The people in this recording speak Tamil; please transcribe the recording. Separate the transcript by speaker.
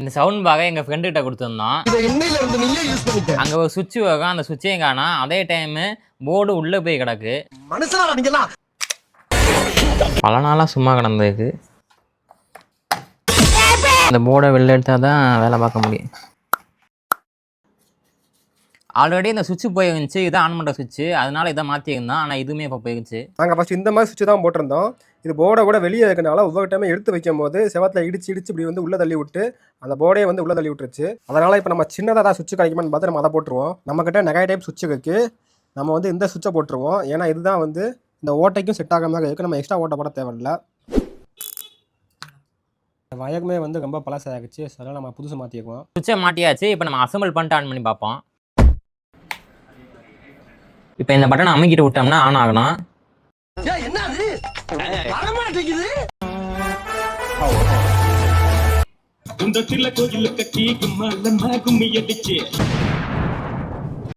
Speaker 1: இந்த சவுண்ட் பாக எங்கள் ஃப்ரெண்டுகிட்ட கொடுத்துருந்தோம். அங்கே ஒரு சுவிட்ச் வரும், அந்த சுவிட்சையும் காணா. அதே டைமு போர்டு உள்ளே போய் கிடக்கு. பல நாளாக சும்மா கிடந்ததுக்கு இந்த போர்டை வெளில எடுத்தால் தான் வேலை பார்க்க முடியும். ஆல்ரெடி இந்த சுவிட்ச் போயிருந்துச்சு, இதை ஆன் பண்ணுற சுவிட்சு, அதனால இதை மாற்றிருந்தோம். ஆனால் இதுவுமே இப்போ போயிருச்சு.
Speaker 2: நாங்கள் ஃபஸ்ட் இந்த மாதிரி சுவிட்சு தான் போட்டிருந்தோம். இது போர்டை கூட வெளியே இருக்கனால ஒவ்வொரு டைமே எடுத்து வைக்கும் போது செவத்தில் இடிச்சு இப்படி வந்து உள்ளே தள்ளி விட்டு அந்த போர்டே வந்து உள்ளே தள்ளி விட்டுருச்சு. அதனால் இப்போ நம்ம சின்னதாக தான் சுவிட்சு கிடைக்குமான்னு பார்த்து நம்ம அதை போட்டுருவோம். நம்மக்கிட்ட நிறைய டைப் சுவிட்சு இருக்குது. நம்ம வந்து இந்த சுவிட்சை போட்டுருவோம். ஏன்னா இதுதான் வந்து இந்த ஓட்டைக்கும் செட் ஆகாம தான் இருக்குது. நம்ம எக்ஸ்ட்ரா ஓட்டை போட தேவையில்லை. வயக்குமே வந்து ரொம்ப பழசாகிடுச்சு. அதனால் நம்ம புதுசு மாற்றிக்குவோம்.
Speaker 1: சுவிட்சை மாட்டியாச்சு. இப்போ நம்ம அசம்பிள் பண்ணிட்டு ஆன் பண்ணி பார்ப்போம். இப்போ இந்த பட்டனை அமைக்கிட்டு விட்டோம்னா ஆன் ஆகணும்.
Speaker 3: கோயில் கட்டி கும்மியடிச்சு